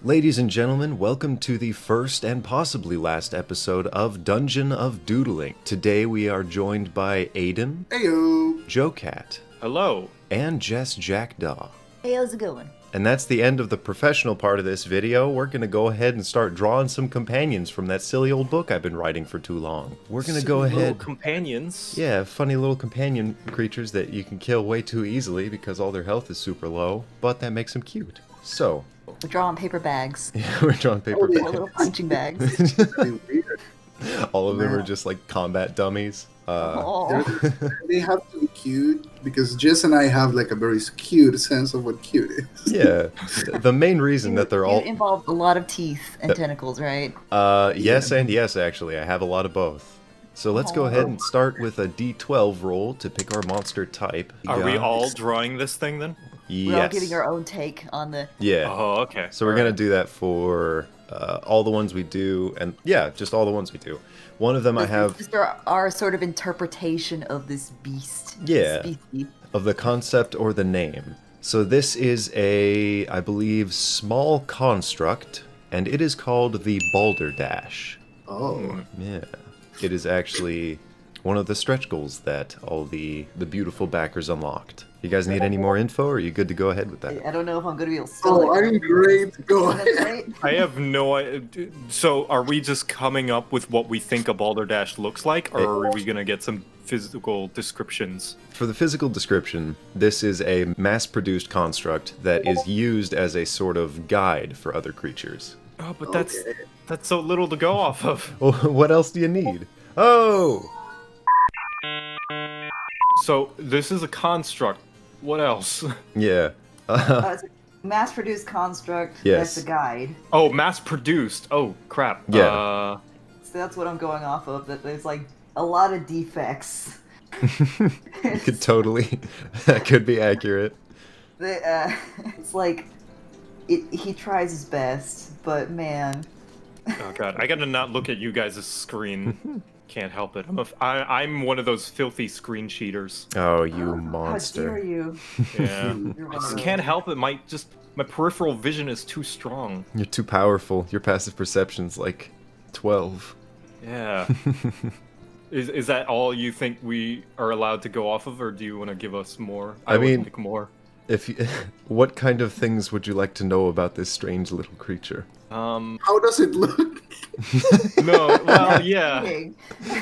Ladies and gentlemen, welcome to the first and possibly last episode of Dungeon of Doodling. Today we are joined by Adán, Heyo! JoCat, Hello. and JessJackdaw. Hey, how's it going? And that's the end of the professional part of this video. We're going to go ahead and start drawing some companions from that silly old book I've been writing for too long. We're going to go Little ahead... companions. Yeah, funny little companion creatures that you can kill way too easily because all their health is super low, but that makes them cute. So... We're drawing paper bags. we're drawing paper bags. Little punching bags. Weird. All of them are just like combat dummies. They have to be cute because Jess and I have like a very cute sense of what cute is. Yeah, the main reason that they're all involve a lot of teeth and tentacles, right? yes and yes, actually, I have a lot of both. So let's go ahead and start with a D12 roll to pick our monster type. Are we all drawing this thing then? We're all Yes. giving our own take on the... Yeah. Oh, okay. So we're gonna do that for all the ones we do, and yeah, just all the ones we do. One of them I have Just our sort of interpretation of this beast. Yeah. This species. of the concept or the name. So this is a, I believe, small construct, and it is called the Balderdash. Oh. Yeah. It is actually one of the stretch goals that all the beautiful backers unlocked. You guys need any more info, or are you good to go ahead with that? I don't know if I'm going to be able to spell Oh, it. I'm great. Go Isn't that ahead. right? I have no idea. So, are we just coming up with what we think a balderdash looks like, or are we gonna get some physical descriptions? For the physical description, this is a mass-produced construct that is used as a sort of guide for other creatures. Oh, but Okay. that's so little to go off of. Well, what else do you need? Oh! So, this is a construct. What else? Yeah. It's a mass-produced construct. Yes. That's a guide. Oh, mass-produced. Oh, crap. Yeah. So that's what I'm going off of. That there's like a lot of defects. Could totally... that could be accurate. It's like he tries his best, but man, Oh god, I gotta not look at you guys' screen. Can't help it. I'm one of those filthy screen cheaters. Oh, you how dare monster. you? Yeah. You're I one just of can't those. help it. My peripheral vision is too strong. You're too powerful. Your passive perception's like 12. Yeah. Is that all you think we are allowed to go off of, or do you want to give us more? I mean- would like more. If you, what kind of things would you like to know about this strange little creature? How does it look? No. Well, yeah. Kidding.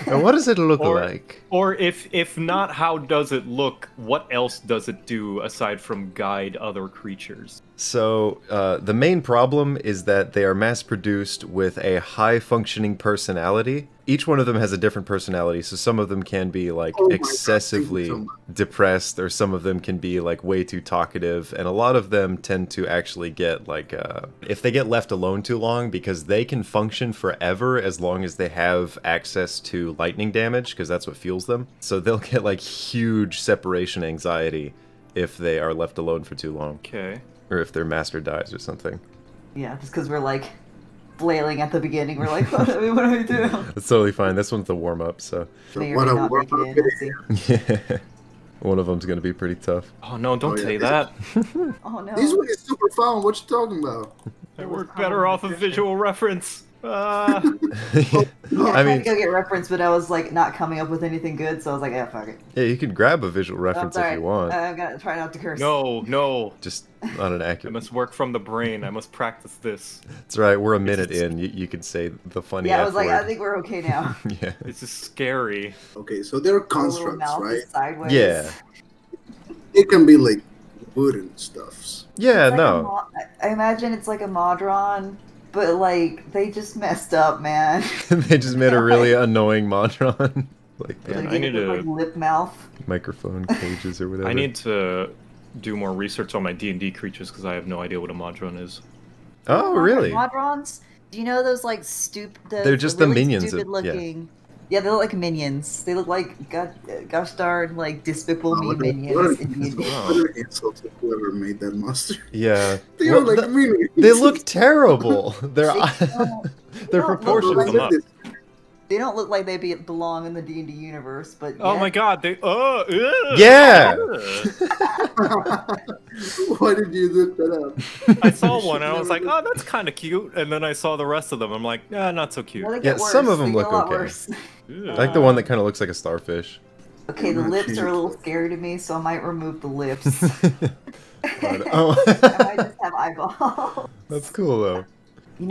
And what does it look Or- like? Or if not, how does it look? What else does it do aside from guide other creatures? So, the main problem is that they are mass-produced with a high-functioning personality. Each one of them has a different personality, so some of them can be, like, Oh my God, thank you excessively so much. depressed, or some of them can be, like, way too talkative, and a lot of them tend to actually get, like, if they get left alone too long, because they can function forever as long as they have access to lightning damage, because that's what fuels them. So they'll get, like, huge separation anxiety if they are left alone for too long. Okay. Or if their master dies or something. Yeah, just because we're like flailing at the beginning, we're like, what do we do? That's totally fine. This one's the warm-up, so... May or What may a not make it in. warm-up We'll see. Yeah. One of them's gonna be pretty tough. Oh no! Don't Oh, yeah. say that. Oh no. This one is super fun. What you talking about? I It was work better off of probably visual reference. Yeah, I I tried mean, to go get reference, but I was like not coming up with anything good, so I was like, yeah, fuck it. yeah, you can grab a visual I'm reference if sorry. you want. I'm gonna try not to curse. No. Just not an I accurate... must work from the brain. I must practice this. That's right, we're a minute in. You can say the funny Yeah, I F was like, word. I think we're okay now. Yeah. This is scary. Okay, so they're The little constructs, mouth right? is sideways. Yeah. It can be like wooden stuffs. Yeah, It's like no. I imagine it's like a Modron, but like they just messed up, man. They just made a really annoying Modron. Like the Man, Like, I need it to- with, like lip mouth. microphone cages or whatever. I need to do more research on my D&D creatures because I have no idea what a Modron is. Oh, really? Modrons? Do you know those like They're just the really minions of- stupid looking. Yeah, they look like minions. They look like gosh darn like despicable me What minions an in D&D. Oh. what an insult to whoever made that monster. Yeah. They Well, are like minions. they look terrible. Their They don't- their don't look proportions. them up. They don't look like they belong in the D&D universe, but Oh my god, they Yeah! Why did you look that up? I saw one and I was like, oh, that's kind of cute. And then I saw the rest of them. I'm like, yeah, not so cute. No, they Yeah, get worse. some of them They get look a lot okay. worse. I like the one that kind of looks like a starfish. Okay, the Oh, lips geez. are a little scary to me, so I might remove the lips. Oh, I might just have eyeballs. that's cool though. You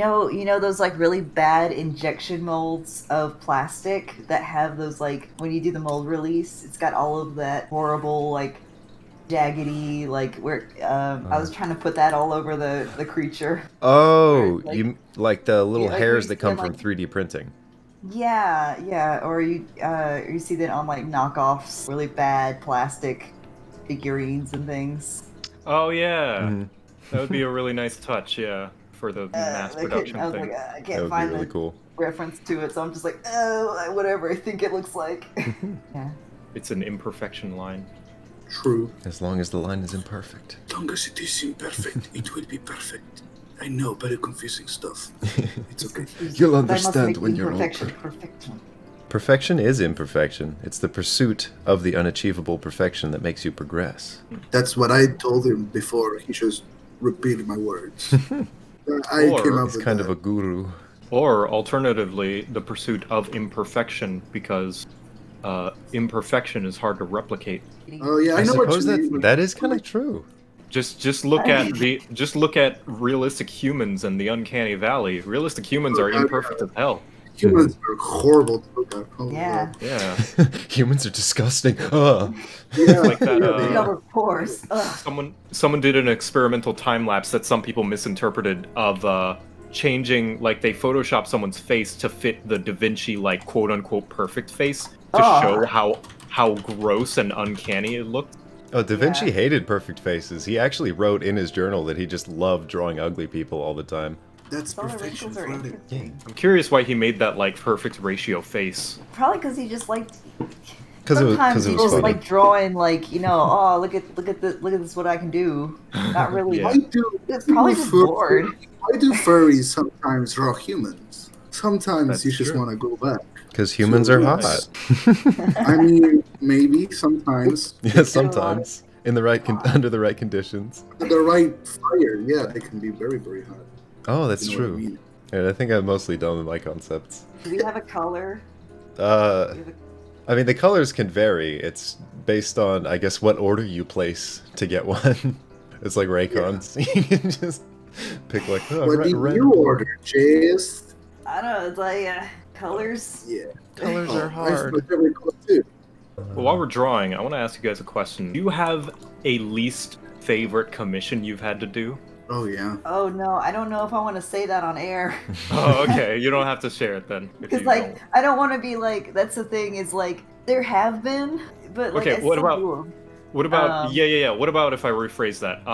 know those like really bad injection molds of plastic that have those like when you do the mold release, it's got all of that horrible like jaggedy like where I was trying to put that all over the creature. Oh, Like- you like the little Yeah, like hairs you that come see from them, 3D printing. Yeah, or you see that on like knockoffs, really bad plastic figurines and things. Oh, yeah. Mhm. That would be a really nice touch, yeah, for the mass production I was thing. like, I That can't would be find really the cool. reference to it, so I'm just like, oh, whatever I think it looks like. Yeah. It's an imperfection line. True. As long as the line is imperfect. As long as it is imperfect, it will be perfect. I know, very confusing stuff. It's okay. You'll But I must understand make when you're imperfection older. perfection. Perfection is imperfection. It's the pursuit of the unachievable perfection that makes you progress. That's what I told him before. He just repeated my words. I Or came up He's with kind that. of a guru. Or, alternatively, the pursuit of imperfection, because imperfection is hard to replicate. Oh yeah, I I know what suppose you that mean. that is kind of true. Just look at look at realistic humans and the uncanny valley. Realistic humans are imperfect as hell. Humans are horrible to look at. Oh, Yeah. Lord. Yeah. Humans are disgusting. Ugh. Yeah, Like that, yeah, No, of course. Ugh. Someone did an experimental time lapse that some people misinterpreted of changing, like they photoshopped someone's face to fit the Da Vinci like quote unquote perfect face to Oh. show how gross and uncanny it looked. Oh, Da Vinci Yeah. hated perfect faces. He actually wrote in his journal that he just loved drawing ugly people all the time. That's All the perfection wrinkles are for it. interesting. I'm curious why he made that like perfect ratio face. Probably because he just liked. Because it was, Sometimes he was just funny. like drawing, like oh look at this what I can do. Not really. Yeah. Why do It's probably just bored. Why do furries sometimes draw humans? Sometimes That's you just true. want to go back. Because humans are hot. Yes. I mean, maybe sometimes Yeah, sometimes. In the right under the right conditions. at the right fire, yeah, they can be very, very hot. Oh, that's You know what I true. mean? And I think I'm mostly done with my concepts. Do we have a color? Uh, Do we have I mean, the colors can vary. It's based on, I guess, what order you place to get one. It's like Raycons. You can just pick like, oh, What did you order, Jess? I don't know. It's like colors. Yeah. Colors Oh, are hard. My favorite color too. Well, while we're drawing, I want to ask you guys a question. Do you have a least favorite commission you've had to do? Oh yeah. Oh no, I don't know if I want to say that on air. Oh, okay. You don't have to share it then. if Because you like don't. I don't want to be like that's the thing is like there have been, but like Okay, I what still about- do 'em. What about Um, yeah. What about if I rephrase that?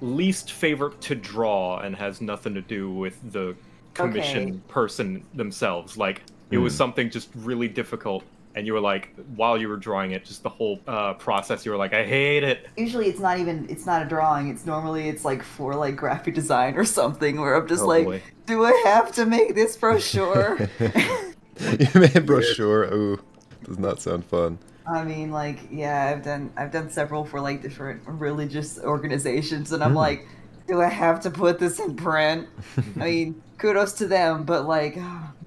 Least favorite to draw and has nothing to do with the commission Okay. person themselves. Like it was something just really difficult, and you were like, while you were drawing it, just the whole process, you were like, I hate it. Usually it's not a drawing. It's like for like graphic design or something where I'm just Oh, like, boy. do I have to make this brochure? You made a brochure. Ooh, does not sound fun. I mean, like, yeah, I've done several for like different religious organizations, and I'm like, do I have to put this in print? I mean, kudos to them, but like,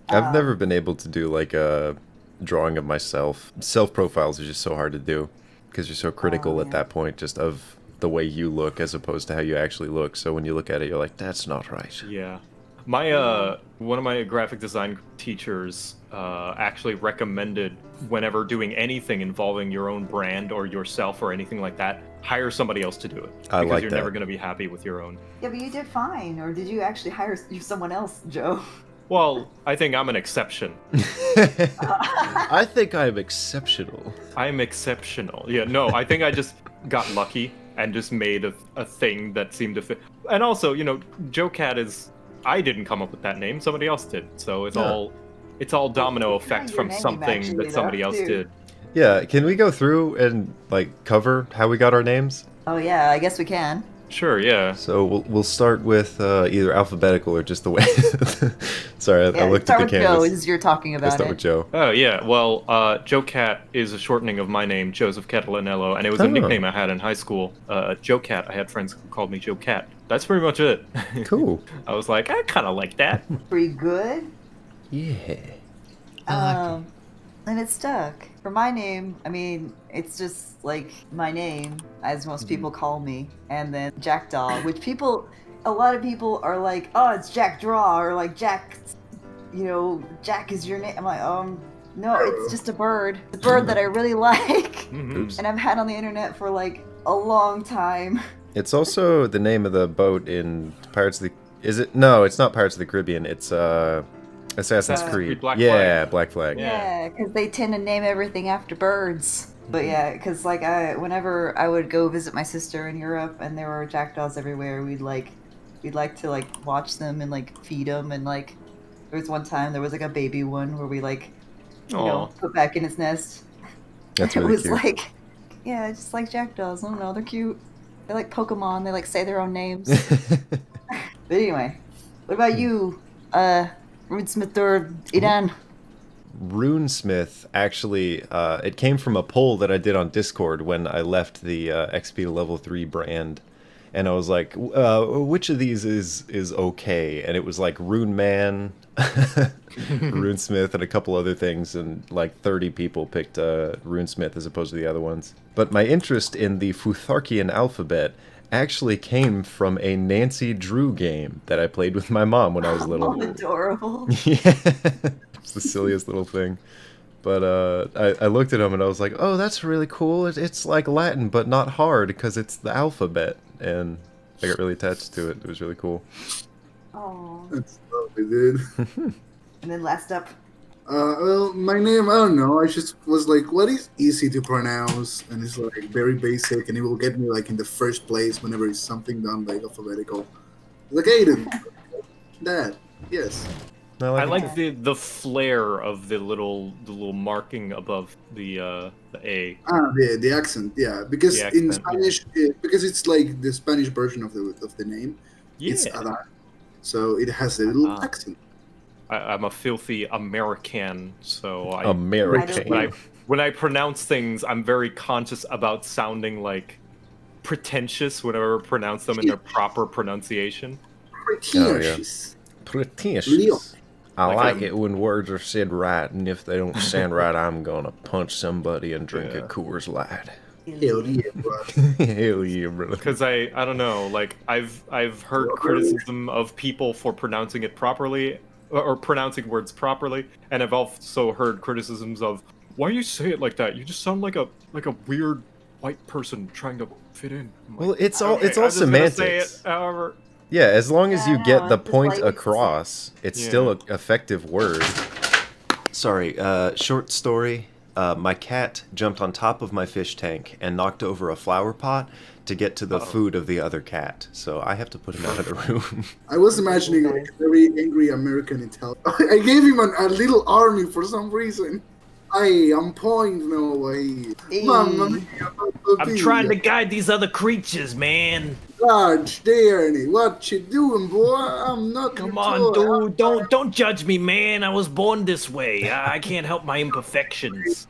I've never been able to do like a drawing of myself. Self profiles are just so hard to do because you're so critical at yeah. that point, just of the way you look as opposed to how you actually look. So when you look at it, you're like, that's not right. Yeah. My one of my graphic design teachers actually recommended whenever doing anything involving your own brand or yourself or anything like that, hire somebody else to do it. I because like you're that. never going to be happy with your own. yeah, but you did fine, or did you actually hire someone else, Joe? Well, I think I'm an exception. I think I'm exceptional. I'm exceptional. Yeah, no, I think I just got lucky and just made a thing that seemed to fit. And also, you know, JoCat is... I didn't come up with that name, somebody else did. So it's Yeah. it's all domino It's kinda effect your from name, something actually, that somebody though, else too. did. Yeah, can we go through and like cover how we got our names? Oh yeah, I guess we can. Sure, yeah. So we'll start with either alphabetical or just the way. Sorry, I looked at start the with Joe, canvas. as you're talking Let's about start it. with Joe. Oh, yeah. Well, JoCat is a shortening of my name, Joseph Catalanello, and it was a Oh. nickname I had in high school. JoCat, I had friends who called me JoCat. That's pretty much it. Cool. I was like, I kind of like that. Pretty good. Yeah. I like it. And it stuck. For my name, I mean, it's just like my name, as most people call me, and then Jackdaw, which a lot of people are like, oh, it's JackDaw, or like Jack, Jack is your name. I'm like, no, it's just a bird. It's a bird that I really like, Oops. and I've had on the internet for like a long time. It's also the name of the boat in Pirates of the... Is it? No, it's not Pirates of the Caribbean. It's Assassin's Creed. Black yeah, Flag. Black Flag. Yeah, because they tend to name everything after birds. But yeah, because like whenever I would go visit my sister in Europe and there were jackdaws everywhere, we'd like to like watch them and like feed them, and like there was one time there was like a baby one where we like put back in its nest. That's It really was cute. like, yeah, just like jackdaws. I don't know, they're cute. They're like Pokemon. They like say their own names. But anyway, what about you, Runesmith or Adán? Runesmith, actually, it came from a poll that I did on Discord when I left the XP to level 3 brand. And I was like, which of these is okay? And it was like Rune Man, Runesmith, and a couple other things. And like 30 people picked Runesmith as opposed to the other ones. But my interest in the Futharkian alphabet actually came from a Nancy Drew game that I played with my mom when I was little. Oh, adorable. Yeah, it's the silliest little thing. But I looked at him and I was like, oh, that's really cool. It's like Latin, but not hard because it's the alphabet. And I got really attached to it. It was really cool. Oh. That's lovely, dude. And then last up, Well, my name, I don't know. I just was like, what is easy to pronounce? And it's like very basic, and it will get me like in the first place whenever it's something done like alphabetical. Like Aiden. That. Yes. I it. like the flair of the little marking above the A. The accent, yeah. Because The in accent, Spanish, because it's like the Spanish version of the name. Yeah. It's Adán. So it has a little Adán. accent. I'm a filthy American, so American. when I pronounce things, I'm very conscious about sounding like pretentious whenever I pronounce them in their proper pronunciation. Pretentious. Pretentious. Leo. I Like like it when words are said right, and if they don't sound right, I'm gonna punch somebody and drink a Yeah. Coors Light. Hell yeah, bro. Hell yeah, brother. Because I don't know, like I've heard criticism of people for pronouncing it properly or pronouncing words properly, and I've also heard criticisms of why you say it like that. You just sound like a weird white person trying to fit in. I'm like, Well, it's all "Okay, it's all I'm just gonna say semantics. it, however. Yeah, as long as you Yeah, get no, the it's just point like it's across, it's Yeah. still an effective word. Sorry, short story. My cat jumped on top of my fish tank and knocked over a flower pot to get to the food of the other cat. So I have to put him out of the room. I was imagining like a very angry American intelligence. I gave him a little army for some reason. I'm point no way. Mamma mia, I'm trying to guide these other creatures, man. Gosh, Danny, what you doing, boy? I'm not. Come your on, toy. dude. Don't judge me, man. I was born this way. I can't help my imperfections.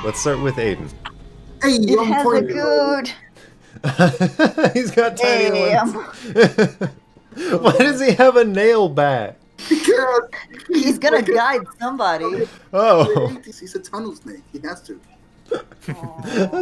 Let's start with Aiden. Hey, it I'm has a point. good. He's got tiny Hey, ones. Why does he have a nail back? Because He's gonna guide somebody. Oh, He's a tunnel snake. He has to.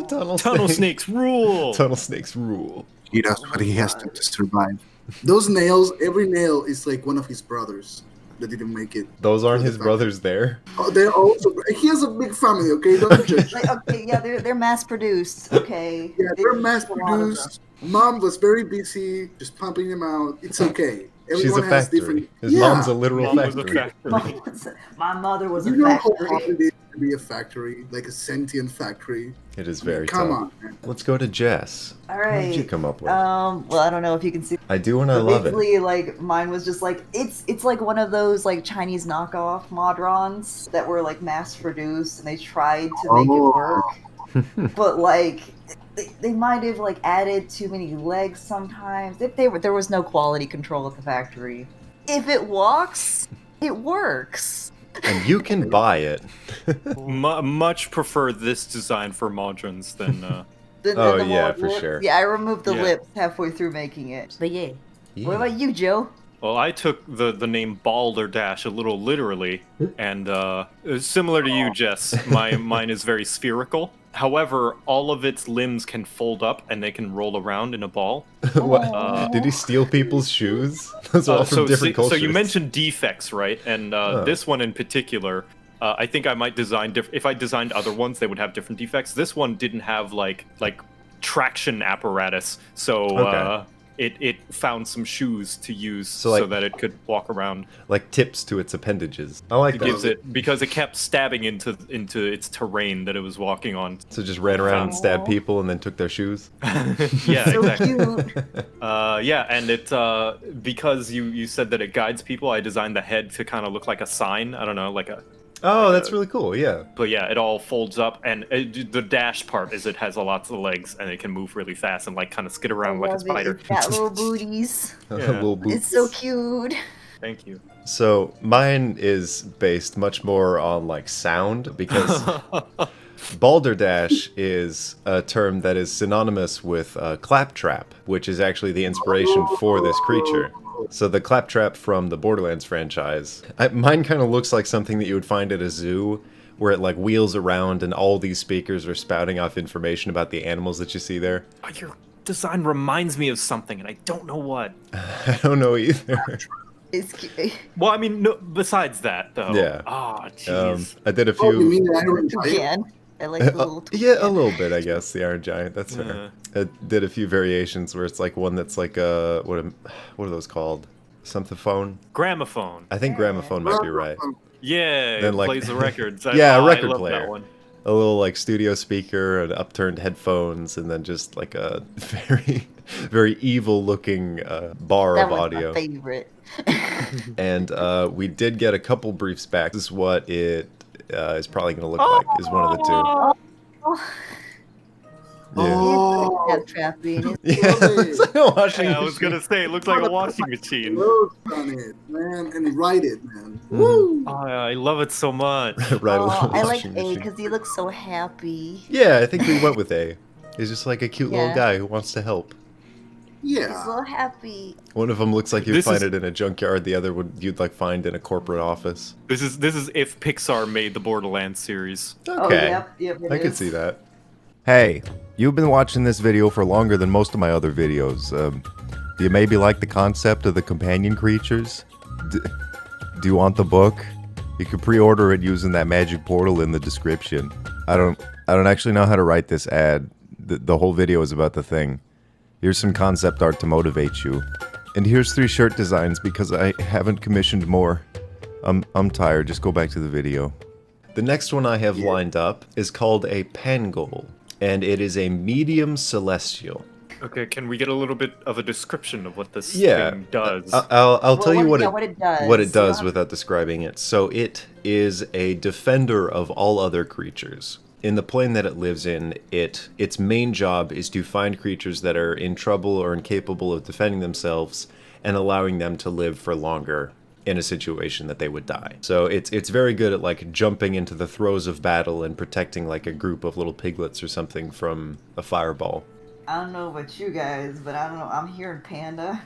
tunnel Tunnel snake. snakes rule. Tunnel snakes rule. He does what he has to survive. Those nails, every nail is like one of his brothers that didn't make it. Those aren't his brothers there. Oh, they're also. He has a big family. Okay, don't judge. Like, okay, yeah, they're mass produced. Okay. Yeah, they're There's mass a lot of produced. Mom was very busy just pumping them out. It's okay. She's Everyone a has factory. different. His yeah. mom's a literal Mom was a factory. factory. My mother was You a know how factory. hard it is to be a factory, like a sentient factory. It is very Come tough. on, man. Let's go to Jess. All What right. did you come up with? Well, I don't know if you can see. I do and I But love it. basically, like mine was just like it's like one of those like Chinese knockoff modrons that were like mass produced and they tried to make it work, but like they might have like added too many legs sometimes. If there was no quality control at the factory. If it walks, it works. And you can buy it. Much prefer this design for Modrons than. Oh, The yeah, more for lips. sure. Yeah, I removed the Yeah. lips halfway through making it. But yeah. Yeah. What about you, Joe? Well, I took the name Balderdash a little literally, and similar to you, Jess, mine is very spherical. However, all of its limbs can fold up and they can roll around in a ball. What? Did he steal people's shoes? Those are all from different cultures. So you mentioned defects, right? And this one in particular, I think I might design if I designed other ones, they would have different defects. This one didn't have like traction apparatus, so Okay. It found some shoes to use So, so that it could walk around. Like tips to its appendages. I like It that. gives it because it kept stabbing into its terrain that it was walking on. So just ran around and stabbed people and then took their shoes? Yeah, So exactly. cute. Yeah, and it because you said that it guides people, I designed the head to kind of look like a sign. I don't know, like a. Oh, that's really cool, yeah. But yeah, it all folds up, and the dash part is it has lots of legs, and it can move really fast and like kind of skid around like a Love it. spider. It's got little booties. Yeah. Little boots. It's so cute. Thank you. So mine is based much more on like sound because balderdash is a term that is synonymous with claptrap, which is actually the inspiration for this creature. So the claptrap from the Borderlands franchise, mine kind of looks like something that you would find at a zoo, where it like wheels around and all these speakers are spouting off information about the animals that you see there. Your design reminds me of something, and I don't know what. I don't know either. It's cute. Well, I mean, no, besides that, though. Yeah. Oh, jeez. I did a Oh, you few. mean the Iron Giant? Again. I like the little Yeah, a little bit, I guess. The Iron Giant. That's fair. I did a few variations where it's like one that's like what are those called? Something phone. Gramophone. I think gramophone might be right. Yeah, Then, it like- plays the records. Yeah, a I record love player. That one. A little like studio speaker and upturned headphones, and then just like a very, very evil looking bar that of was audio. my favorite. And we did get a couple briefs back. This is what it is probably going to look like. Is one of the two. Yeah. Oh, That trapping. Yeah, it's like a washing Yeah, I was machine. gonna say it looks like a washing machine. words on it, man, and write it, man. Mm-hmm. Woo! Oh, I love it so much. Right, a Oh, little I like washing A machine. because he looks so happy. Yeah, I think we went with A. He's just like a cute little Yeah. guy who wants to help. He's Yeah. so happy. One of them looks like you'd This find is- it in a junkyard. The other you'd like find in a corporate office. This is if Pixar made the Borderlands series. Okay, Oh, yep, it I could is. see that. Hey, you've been watching this video for longer than most of my other videos. Do you maybe like the concept of the companion creatures? Do you want the book? You can pre-order it using that magic portal in the description. I don't actually know how to write this ad. The whole video is about the thing. Here's some concept art to motivate you. And here's 3 shirt designs because I haven't commissioned more. I'm tired. Just go back to the video. The next one I have lined up is called a Pangol, and it is a medium celestial. Okay, can we get a little bit of a description of what this Yeah, thing does? I'll tell you what it does. what it does Yeah. without describing it. So it is a defender of all other creatures. In the plane that it lives in, its main job is to find creatures that are in trouble or incapable of defending themselves and allowing them to live for longer in a situation that they would die. So it's very good at like jumping into the throes of battle and protecting like a group of little piglets or something from a fireball. I don't know about you guys, but I don't know. I'm hearing panda.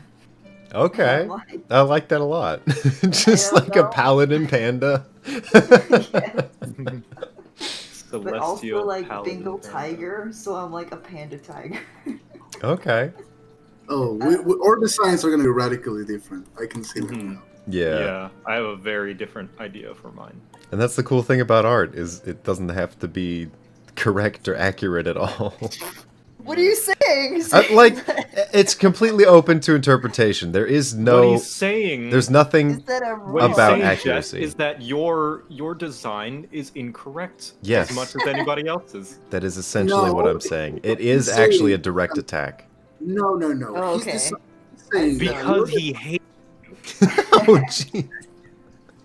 Okay. I'm like, I like that a lot. Just I like a don't know. paladin panda. but also Celestial like paladin Bengal panda. tiger, so I'm like a panda tiger. Okay. Oh, our designs are gonna be radically different. I can see that Mhm. now. Yeah. Yeah, I have a very different idea for mine. And that's the cool thing about art is it doesn't have to be correct or accurate at all. What are you saying? Like it's completely open to interpretation. There is What no he's saying there's is nothing that a what he's about saying, Jess, accuracy. is that your design is incorrect Yes. as much as anybody else's. that is essentially No. what I'm saying. It is He's actually a saying- direct attack. No. Oh, He's okay. just saying that Because he hates Oh gee.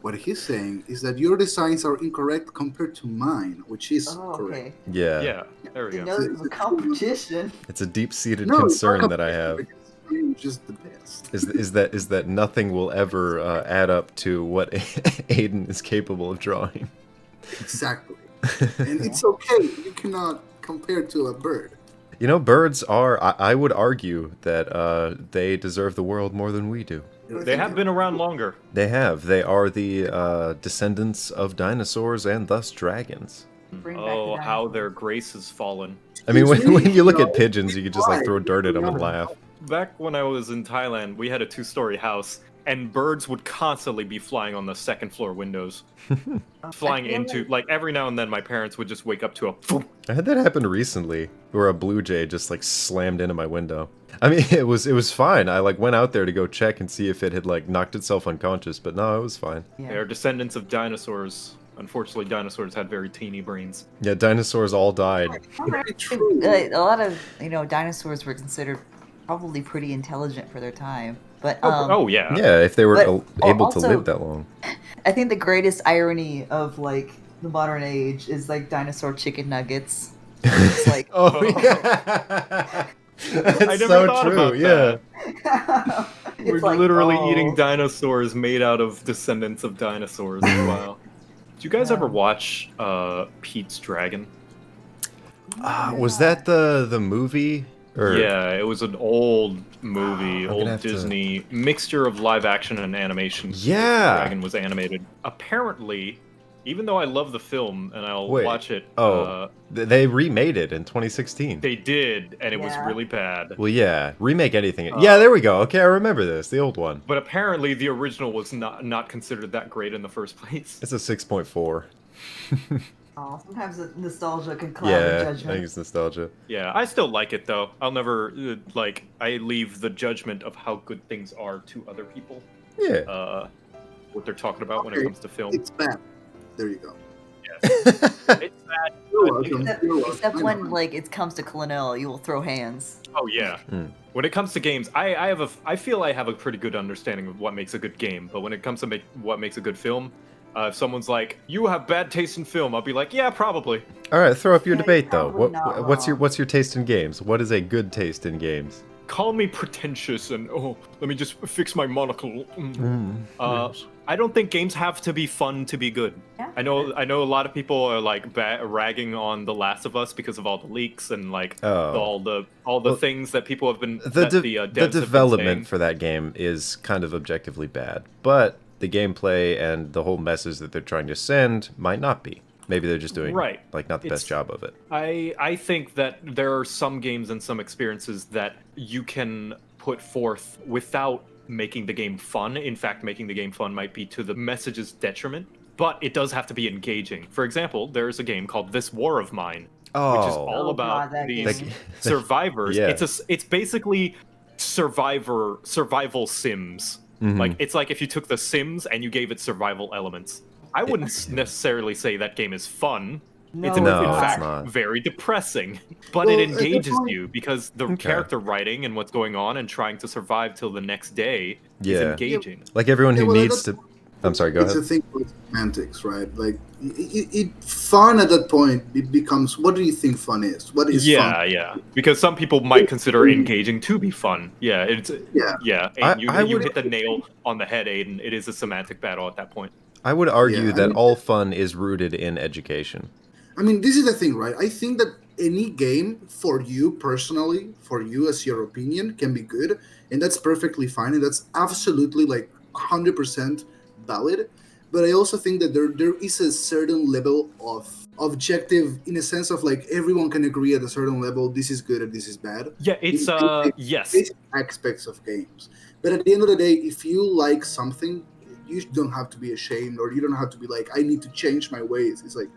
What he's saying is that your designs are incorrect compared to mine, which is Oh, correct. okay. Yeah, there we You go. know there's a competition. It's a deep-seated No, it's not concern that I have. competition, it's just the best. Is that nothing will ever add up to what Aiden is capable of drawing. Exactly. And it's okay. You cannot compare to a bird. You know, birds are. I would argue that they deserve the world more than we do. They have been around longer. They have. They are the descendants of dinosaurs and thus dragons. Bring back the Oh, how dinosaurs. their grace has fallen. I mean, It's when you look really at pigeons, you could just like throw dirt at them and laugh. Back when I was in Thailand, we had a 2-story house, and birds would constantly be flying on the second floor windows. Flying I feel into, like, every now and then my parents would just wake up to a phoom. I had that happen recently, where a blue jay just like slammed into my window. I mean, it was fine. I like went out there to go check and see if it had like knocked itself unconscious, but no, it was fine. Yeah. They are descendants of dinosaurs. Unfortunately, dinosaurs had very teeny brains. Yeah, dinosaurs all died. Very true. A lot of dinosaurs were considered probably pretty intelligent for their time, but Oh, yeah. Yeah, if they were But able to also- live that long. I think the greatest irony of like the modern age is like dinosaur chicken nuggets. It's like Oh yeah, that's I never so thought true. about Yeah. that. We're it's like, literally oh. eating dinosaurs made out of descendants of dinosaurs. Wow. Did you guys ever watch Pete's Dragon? Was that the movie? Or Yeah, it was an old movie, I'm gonna old have to- Disney mixture of live action and animation. Yeah. Dragon was animated. Apparently, even though I love the film and I'll Wait. watch it, Oh, they remade it in 2016. they did, and it was Yeah. really bad. Well, yeah, remake anything. Yeah, there we go. Okay, I remember this. The old one. But apparently, the original was not considered that great in the first place. It's a 6.4. Oh, sometimes the nostalgia can cloud Yeah, the I judgment. think it's nostalgia. Yeah, I still like it though. I'll never I leave the judgment of how good things are to other people. Yeah. What they're talking about when it Okay. comes to film. It's bad. There you go. It's bad. You're I think- welcome. Except, You're welcome. except I when know. like it comes to Colonel, you will throw hands. Oh yeah. When it comes to games, I feel I have a pretty good understanding of what makes a good game. But when it comes to what makes a good film, if someone's like, "You have bad taste in film," I'll be like, "Yeah, probably." All right, throw up your Yeah, debate though. probably not What's your wrong. taste in games? What is a good taste in games? Call me pretentious and let me just fix my monocle. Yes. I don't think games have to be fun to be good. Yeah. I know a lot of people are like ragging on The Last of Us because of all the leaks and like Oh. all the Well, things that people have been The that de- the, the devs have been development saying. for that game is kind of objectively bad, but the gameplay and the whole message that they're trying to send might not be. Maybe they're just doing Right. like not the best It's- job of it. I think that there are some games and some experiences that you can put forth without making the game fun. In fact, making the game fun might be to the message's detriment, but it does have to be engaging. For example, there's a game called This War of Mine, which is all Oh, about God, that these game. survivors. Yeah. It's basically survival sims. Mhm. Like it's like if you took The Sims and you gave it survival elements. I wouldn't necessarily say that game is fun. It's No, No, in it's fact not. very depressing, but Well, it at that engages point- you because the Okay. character writing and what's going on and trying to survive till the next day is Yeah. engaging. Like everyone who Yeah, well, needs that's- to. I'm sorry. Go It's ahead. a thing with semantics, right? Like, fun at that point, it becomes, what do you think fun is? What is Yeah, fun? yeah. Because some people might consider engaging to be fun. Yeah, it's Yeah. yeah. I- Aiden, you, I you would- hit the nail on the head, Aiden. It is a semantic battle at that point. I would argue Yeah, I that mean- all fun is rooted in education. I mean, this is the thing, right? I think that any game for you personally, for you as your opinion, can be good, and that's perfectly fine, and that's absolutely like 100% valid. But I also think that there is a certain level of objective, in a sense of like everyone can agree at a certain level, this is good and this is bad. Yeah, it's In yes. basic aspects of games. But at the end of the day, if you like something, you don't have to be ashamed, or you don't have to be like, I need to change my ways. It's like,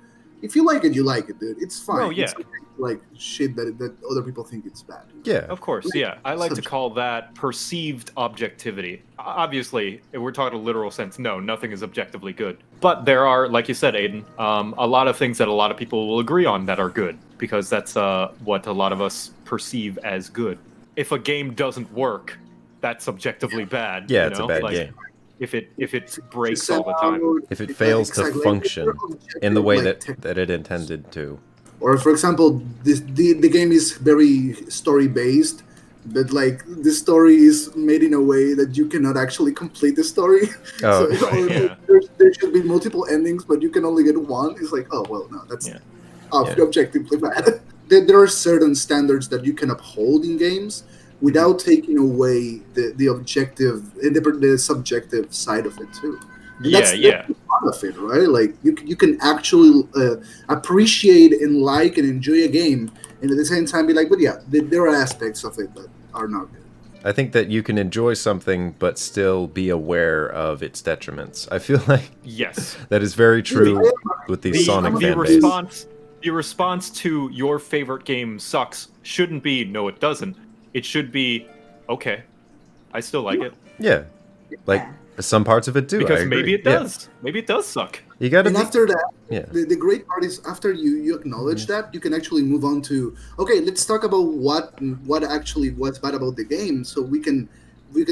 if you like it, you like it, dude. It's fine. Oh, yeah. It's okay to like shit that other people think it's bad. Yeah. Of course, yeah. I like to call that perceived objectivity. Obviously, if we're talking a literal sense, no, nothing is objectively good. But there are, like you said, Aiden, a lot of things that a lot of people will agree on that are good, because that's what a lot of us perceive as good. If a game doesn't work, that's objectively bad. Yeah, you it's a know? bad Like, game. if it breaks all the time. If it fails to exactly. function Objective, in the way like, that it intended to. Or for example, the game is very story based, but like the story is made in a way that you cannot actually complete the story. Oh, So right, yeah. there should be multiple endings, but you can only get one. It's like, oh well, no, that's Yeah. objectively bad. There are certain standards that you can uphold in games without taking away the objective and the subjective side of it too. And Yeah, that's yeah. the fun of it, right? Like you can actually appreciate and like and enjoy a game, and at the same time be like, but yeah, there are aspects of it that are not good. I think that you can enjoy something but still be aware of its detriments. I feel like Yes. that is very true with the Sonic the fan base. response to your favorite game sucks shouldn't be no it doesn't. It should be okay. I still like it. Yeah, like some parts of it do. I Because agree. maybe it Yeah. does. Maybe it does suck. You gotta And be, after that, yeah. the great part is after you acknowledge that, you can actually move on to, okay, let's talk about what actually was bad about the game, so we can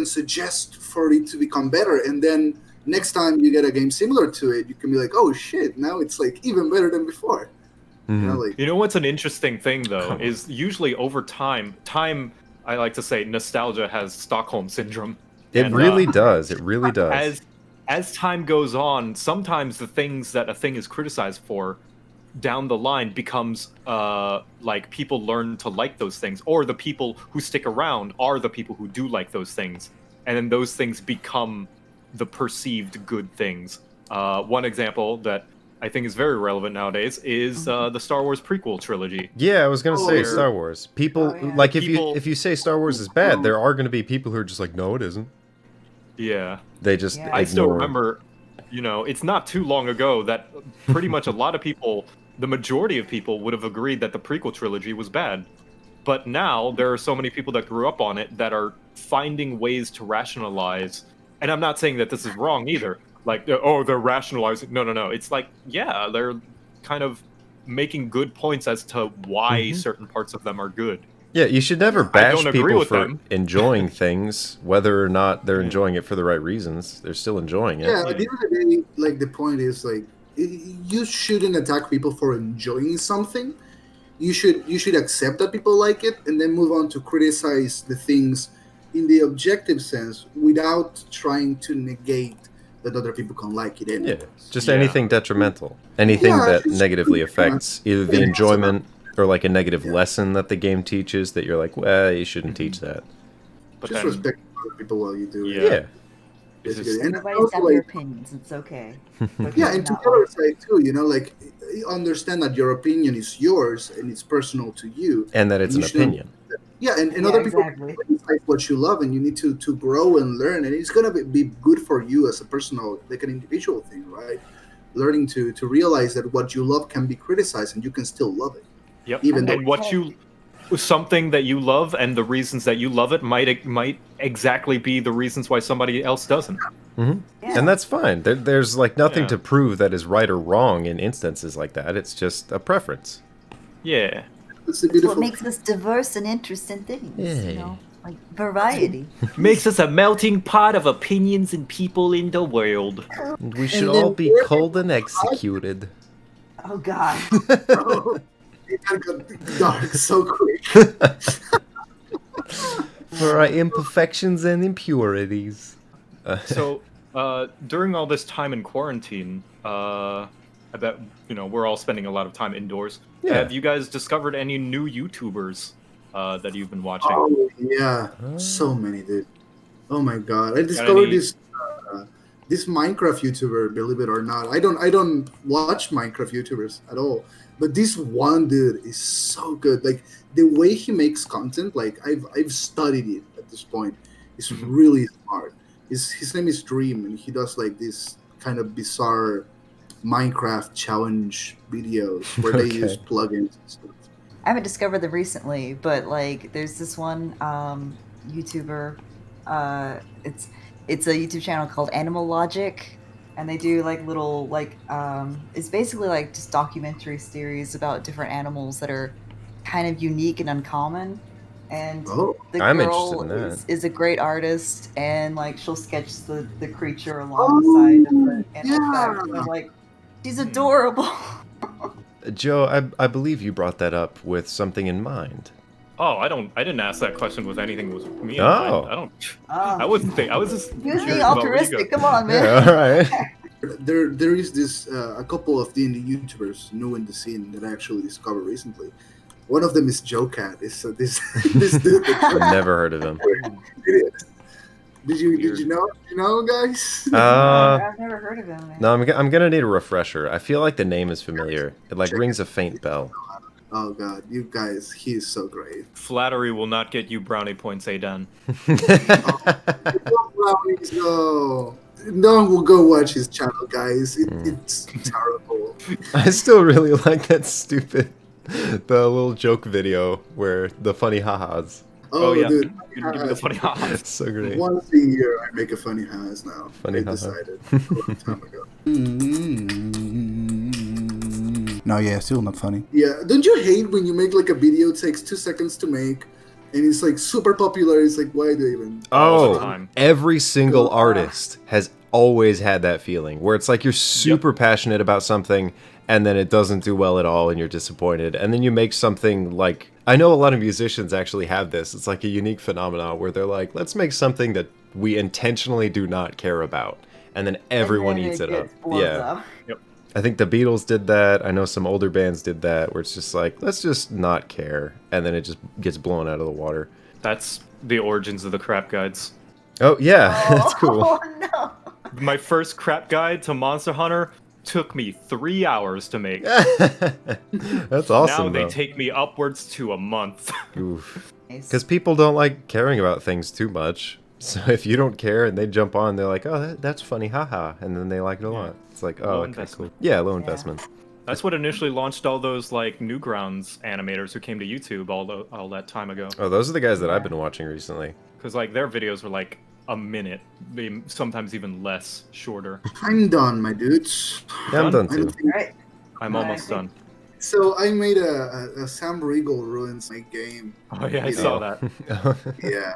suggest for it to become better, and then next time you get a game similar to it, you can be like, oh shit, now it's like even better than before. You know, like, You know what's an interesting thing though is usually over time I like to say nostalgia has Stockholm syndrome. It And, really does. It really does. As time goes on, sometimes the things that a thing is criticized for down the line becomes like people learn to like those things, or the people who stick around are the people who do like those things, and then those things become the perceived good things. One example that I think is very relevant nowadays is the Star Wars prequel trilogy. Yeah, I was gonna say yeah. Star Wars. People Oh, yeah. like People- if you say Star Wars is bad, there are gonna be people who are just like, no, it isn't. Yeah. They just Yeah. ignore. I still remember, it's not too long ago that pretty much a lot of people, the majority of people, would have agreed that the prequel trilogy was bad. But now there are so many people that grew up on it that are finding ways to rationalize. And I'm not saying that this is wrong either. Like, oh, they're rationalizing. No. It's like, yeah, they're kind of making good points as to why certain parts of them are good. Yeah, you should never I bash don't agree people with for them. enjoying things, whether or not they're enjoying it for the right reasons. They're still enjoying it. yeah, at the end of the day, like the point is like you shouldn't attack people for enjoying something. You should accept that people like it and then move on to criticize the things in the objective sense without trying to negate that other people can like it anyway. Yeah, just Yeah. anything detrimental, anything Yeah, that just- negatively affects either the Yeah. enjoyment or like a negative lesson that the game teaches that you're like, well, you shouldn't teach that. But Just then, respect other people while you do it. Yeah. Yeah, It's Basically. just- And Everybody's also, got their like, opinions. It's okay. yeah, and to the other side too, like understand that your opinion is yours and it's personal to you. and that it's You an shouldn't- opinion. Yeah, and Yeah, other people exactly. criticize what you love, and you need to grow and learn, and it's gonna be good for you as a personal, like an individual thing, right? Learning to realize that what you love can be criticized, and you can still love it. Yep. Even And something that you love and the reasons that you love it might exactly be the reasons why somebody else doesn't. Hmm Yeah. And that's fine. There's like nothing Yeah. to prove that is right or wrong in instances like that. It's just a preference. Yeah. It's the That's beautiful. what makes us diverse and interesting things. Yeah. You know, like variety. Makes us a melting pot of opinions and people in the world. And we should then all be where- cold and executed. Oh God. It got dark so quick. For our imperfections and impurities. So, during all this time in quarantine, I bet we're all spending a lot of time indoors. Yeah. Have you guys discovered any new YouTubers that you've been watching? Oh yeah, so many, dude. Oh my god, I discovered any- this Minecraft YouTuber. Believe it or not, I don't watch Minecraft YouTubers at all. But this one dude is so good. Like the way he makes content, like I've studied it at this point. It's really smart. His name is Dream, and he does like this kind of bizarre Minecraft challenge videos where they Okay. use plugins and stuff. I haven't discovered them recently, but like there's this one YouTuber. It's a YouTube channel called Animal Logic, and they do like little like it's basically like just documentary series about different animals that are kind of unique and uncommon. And Oh, the I'm girl interested in that. is a great artist, and like she'll sketch the creature along the side of the animal fabric. And I'm like, she's adorable. Joe, I believe you brought that up with something in mind. Oh, I didn't ask that question with anything with me in Oh. mind. I don't. Ah. I wasn't think. I was just He was being curious about where you altruistic. go. Come on, man. Yeah, all right. there is this a couple of D&D YouTubers new in the scene that I actually discovered recently. One of them is JoCat. Is this this dude? Never heard of him. Did you know guys? I've never heard of him. Man. No, I'm gonna need a refresher. I feel like the name is familiar. It like rings a faint bell. Oh god, you guys, he is so great. Flattery will not get you brownie points, Adán. No one will go watch his channel, guys. It's terrible. I still really like that stupid, the little joke video where the funny ha-has. Oh, yeah. Dude, You give me the funny ha-has. It's so great. once a year I make a funny has now. Funny I ha-ha. decided a long time ago. No, yeah, still not funny. Yeah, don't you hate when you make like a video, it takes 2 seconds to make, and it's like super popular? It's like, why do you even? All the Oh, time. every single artist has always had that feeling where it's like you're super passionate about something and then it doesn't do well at all and you're disappointed. And then you make something like, I know a lot of musicians actually have this. It's like a unique phenomenon where they're like, let's make something that we intentionally do not care about. And then everyone And then eats it up. gets blown Yeah. up. I think the Beatles did that. I know some older bands did that where it's just like, let's just not care. And then it just gets blown out of the water. That's the origins of the crap guides. Oh, yeah. That's cool. Oh no. My first crap guide to Monster Hunter took me 3 hours to make. That's awesome, Now they though. take me upwards to a month. Oof. Nice. Because people don't like caring about things too much. So if you don't care and they jump on, they're like, oh, that's funny, haha. And then they like it a lot. It's like, oh, Low okay, investment. cool. Yeah, low investment. That's what initially launched all those like Newgrounds animators who came to YouTube all that time ago. Oh, those are the guys that I've been watching recently. Because like their videos were like a minute, sometimes even less, shorter. I'm done, my dudes. Yeah, I'm done I too. don't think- Right. I'm almost done. So I made a Sam Riegel ruins my game. Oh yeah, I saw that. Yeah,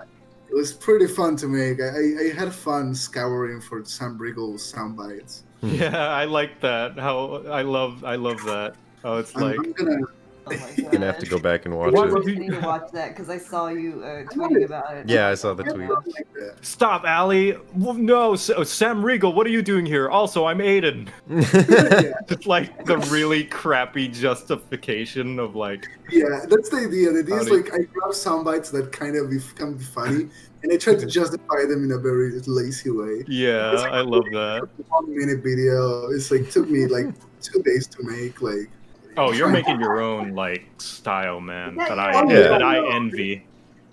it was pretty fun to make. I had fun scouring for Sam Riegel sound bites. Yeah, I like that. How I love that. Oh, it's like I'm gonna. Oh my You're gonna have to go back and watch What? it. I need to watch that because I saw you tweeting about it. Yeah, I saw the tweet. Like that. stop, Allie. Well, no, Sam Riegel. What are you doing here? Also, I'm Adán. It's like the really crappy justification of like. Yeah, that's the idea. The idea is Howdy. like I grab sound bites that kind of can be funny, and I try to justify them in a very lazy way. Yeah, I love that. 1 minute video. It's like took me like 2 days to make. Like. Oh, you're making your own like style, man. That I Yeah. that I envy.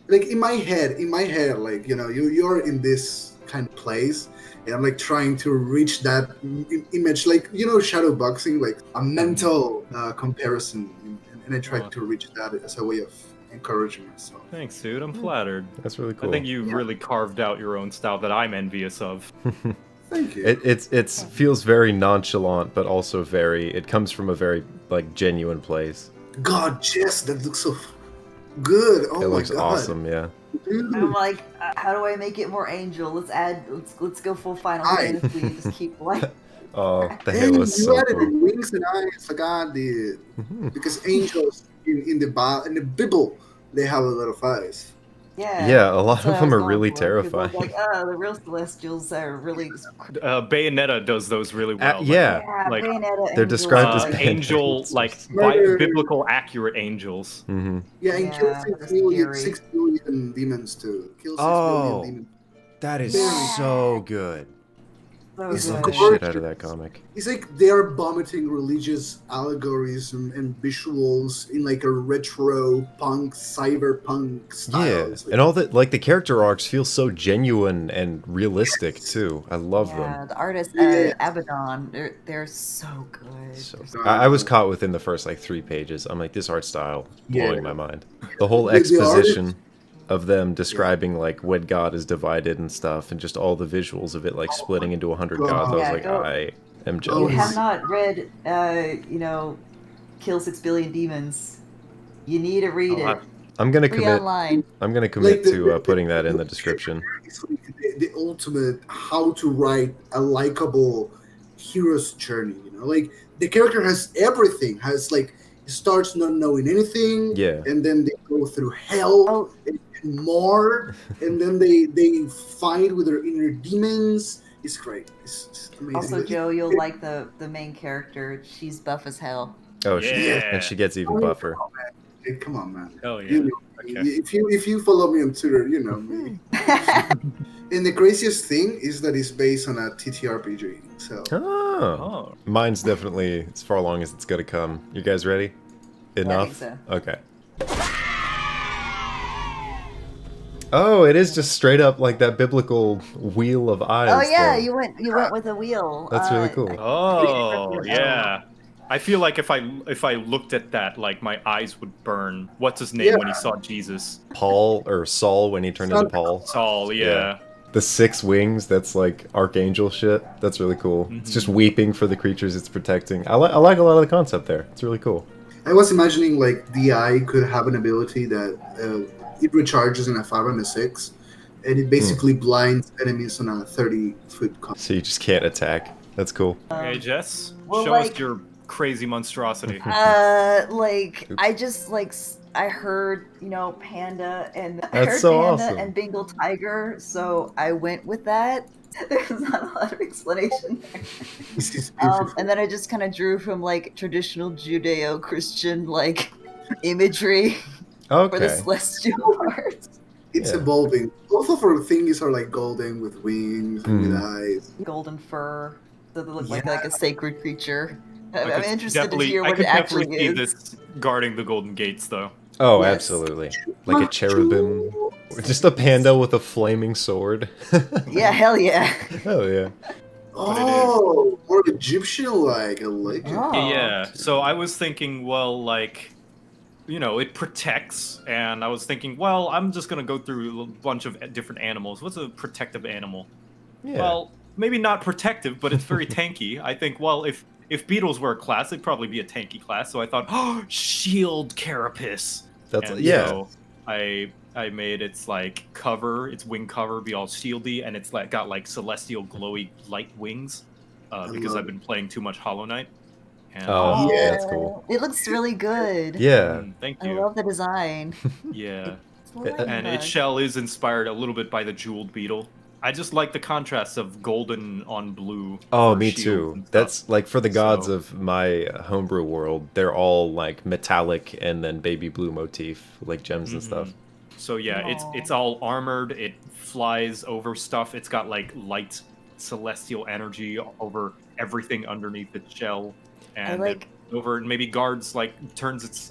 Like in my head, like you're in this kind of place, and I'm like trying to reach that image, like shadow boxing, like a mental comparison, and I tried to reach that as a way of encouraging myself. Thanks, dude. I'm flattered. That's really cool. I think you've really carved out your own style that I'm envious of. Thank you. It feels very nonchalant, but also it comes from a very like genuine place. God, Jess, that looks so good. Oh It my looks god, awesome, yeah. Dude. I'm like, how do I make it more angel? Let's go full Final Aye. Fantasy and just keep like. Oh, the And halo is you so added cool. wings and eyes, like I did, because angels in the Bible they have a lot of eyes. Yeah. Yeah, a lot that's of what I them was are going really for, 'cause I was terrifying. Like, the real Celestials are really. Bayonetta does those really well. Like, Yeah, Yeah, like, Bayonetta they're angels described are as like- angel, angels. like Murder. biblical accurate angels. hmm Yeah, and kill Yeah, 6 that's billion, scary. 6 billion demons too. Kill 6 Oh. billion demons. That is Very so good. So It's I love good. the shit out of that comic. It's like they're vomiting religious allegories and visuals in like a retro punk, cyberpunk style. Yeah, It's like- and all that, like the character arcs feel so genuine and realistic too. I love Yeah, them. the artists, Yeah. Abaddon, they're so good. So They're so I was caught within the first like 3 pages. I'm like, this art style is blowing Yeah. my mind. The whole The exposition of them describing like when God is divided and stuff, and just all the visuals of it like splitting into 100 God. gods. I was Yeah, like, go- I am You jealous. have not read, Kill 6 Billion Demons. You need to read Oh, it. I'm gonna Free commit. online. I'm gonna commit Like to putting that in the description. It's like the ultimate how to write a likable hero's journey. You know, like the character has everything. Has like he starts not knowing anything, Yeah. and then they go through hell Oh, and more, and then they fight with their inner demons. It's great. It's amazing. also, Joe, you'll like the main character. She's buff as hell. Oh, Yeah. and she gets even buffer. Hey, come on, man. Hell yeah. You know, Okay. if you follow me on Twitter, you know me. And the craziest thing is that it's based on a TTRPG. So Oh. Oh. Mine's definitely as far along as it's gonna come. You guys ready? Enough? so. Okay. Oh, it is just straight up like that biblical wheel of eyes. Oh yeah, thing. you went with a wheel. That's really cool. Oh, yeah. I feel like if I looked at that, like my eyes would burn. What's his name when he saw Jesus? Paul or Saul when he turned into Paul. Saul, yeah. Yeah. The 6 wings, that's like archangel shit. That's really cool. It's just weeping for the creatures it's protecting. I like a lot of the concept there. It's really cool. I was imagining like the eye could have an ability that it recharges in a 5 and a 6, and it basically blinds enemies on a 30-foot cut. So you just can't attack. That's cool. Okay, Jess, well, show like- us your crazy monstrosity. Like I just I heard panda and I That's heard so panda awesome. and Bengal tiger, so I went with that. There's not a lot of explanation there. This is beautiful. And then I just kind of drew from like traditional Judeo-Christian like imagery for the Okay. celestial parts. It's Yeah. evolving. Both of our things are like golden with wings and with eyes. Golden fur, so they look like a sacred creature. I I'm could interested to definitely- hear I what could it actually definitely see is. this guarding the Golden Gates, though. Oh, Yes. absolutely. Like a cherubim. Just a panda with a flaming sword. Yeah, hell yeah. Oh, yeah. Oh, more Egyptian-like. I like it. Oh. Yeah. So I was thinking, well, like, it protects, and I was thinking, well, I'm just gonna go through a bunch of different animals. What's a protective animal? Yeah. Well, maybe not protective, but it's very tanky. I think, well, if beetles were a class, it'd probably be a tanky class. So I thought, oh, shield carapace. That's And yeah. So I made its like cover, its wing cover, be all shieldy, and it's like got like celestial glowy light wings, because love I've been playing too much Hollow Knight. And, Oh, Yeah. that's cool. It looks really good. Yeah. Thank I you. love the design. Yeah. It's like And that. its shell is inspired a little bit by the jeweled beetle. I just like the contrast of golden on blue. Oh, for me shields too. and stuff. That's like for the gods So- of my homebrew world, they're all like metallic and then baby blue motif, like gems and stuff. So yeah, Aw. it's all armored. It flies over stuff. It's got like light celestial energy over everything underneath its shell, and like- it over maybe guards like turns its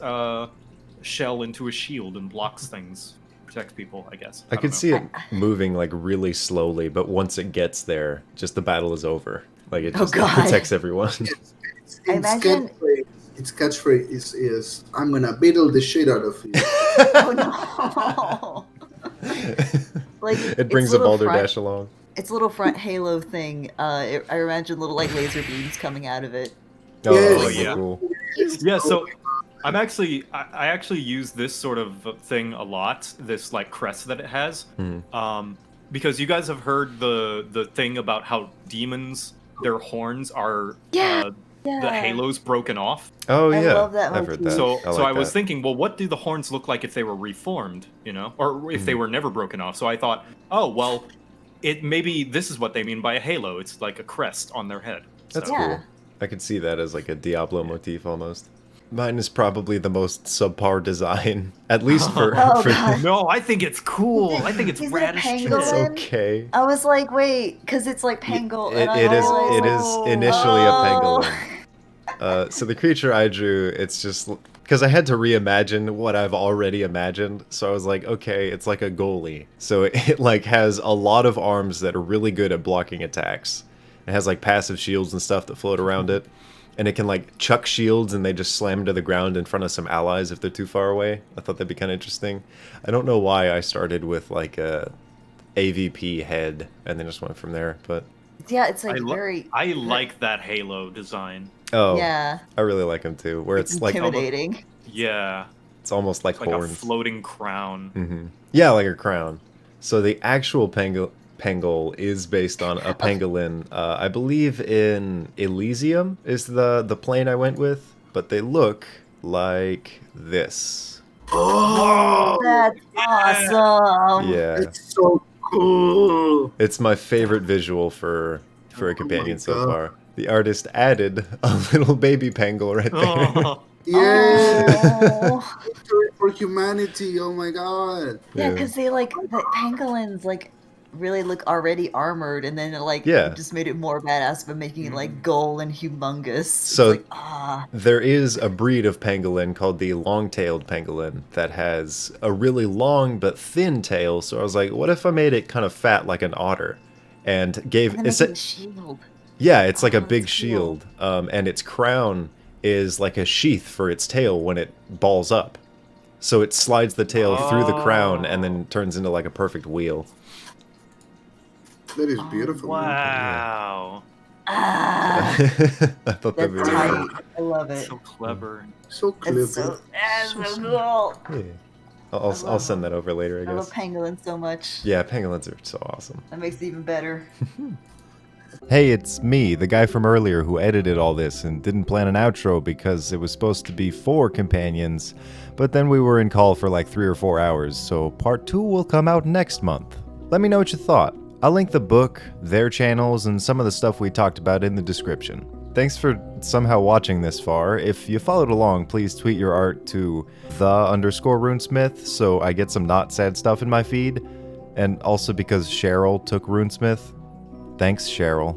shell into a shield and blocks things, protects people. I guess. I don't could know. see it moving like really slowly, but once it gets there, just the battle is over. Like it Oh, just God. protects everyone. I imagine- Its catchphrase is "I'm gonna beetle the shit out of you." Oh no! Like It brings a its little balderdash along. Its little front halo thing. I imagine little like laser beams coming out of it. Oh, Yes. so Yeah. cool. Yeah, so I actually use this sort of thing a lot. This like crest that it has, because you guys have heard the thing about how demons, their horns are Yeah. the halo's broken off. Oh I yeah, love that I've heard motif. that. So I was that. thinking, well, what do the horns look like if they were reformed, or if they were never broken off? So I thought, oh well, maybe this is what they mean by a halo. It's like a crest on their head. That's So- Yeah. cool. I could see that as like a Diablo motif almost. Mine is probably the most subpar design, at least for. Oh, for God. No, I think it's cool. I think it's Is it rad as shit. pangolin? it's okay. I was like, wait, because it's like Pangle. It, and I it is. realized, It like, is initially oh. a pangolin. So the creature I drew, it's just because I had to reimagine what I've already imagined. So I was like, okay, it's like a goalie. So it like has a lot of arms that are really good at blocking attacks. It has like passive shields and stuff that float around it. And it can like chuck shields and they just slam to the ground in front of some allies if they're too far away. I thought that'd be kind of interesting. I don't know why I started with like a AVP head and then just went from there, but Yeah, it's like I very. I like that Halo design. oh, Yeah, I really like him too. Where it's like intimidating. Yeah. It's almost like It's like a horns. floating crown. Yeah, like a crown. So the actual pangol is based on a pangolin. I believe in Elysium is the plane I went with, but they look like this. Oh, That's awesome. Yeah, it's so cool. it's my favorite visual for a companion so God. far. The artist added a little baby pangol right there. Oh, Yeah. Oh. Victory for humanity. Oh my god. Yeah, because they like the pangolins like really look already armored, and then it like Yeah. just made it more badass by making it like gold and humongous. So- it's like, ah, There is a breed of pangolin called the long-tailed pangolin that has a really long but thin tail. So I was like, what if I made it kind of fat like an otter, and gave and then it's make it a shield. yeah, it's like a Oh, big that's cool. shield, and its crown is like a sheath for its tail when it balls up. So it slides the tail through the crown and then turns into like a perfect wheel. That is beautiful. man. wow. Ah, I thought that'd be that's really tight. cool. I love it. So clever. So clever. It's so cool. Yeah. I'll love send that over later, I I love guess. pangolins so much. Yeah, pangolins are so awesome. That makes it even better. Hey, it's me, the guy from earlier who edited all this and didn't plan an outro because it was supposed to be 4 companions, but then we were in call for like 3 or 4 hours, so part 2 will come out next month. Let me know what you thought. I'll link the book, their channels, and some of the stuff we talked about in the description. Thanks for somehow watching this far. If you followed along, please tweet your art to _runesmith so I get some not sad stuff in my feed. And also because Cheryl took Runesmith. Thanks, Cheryl.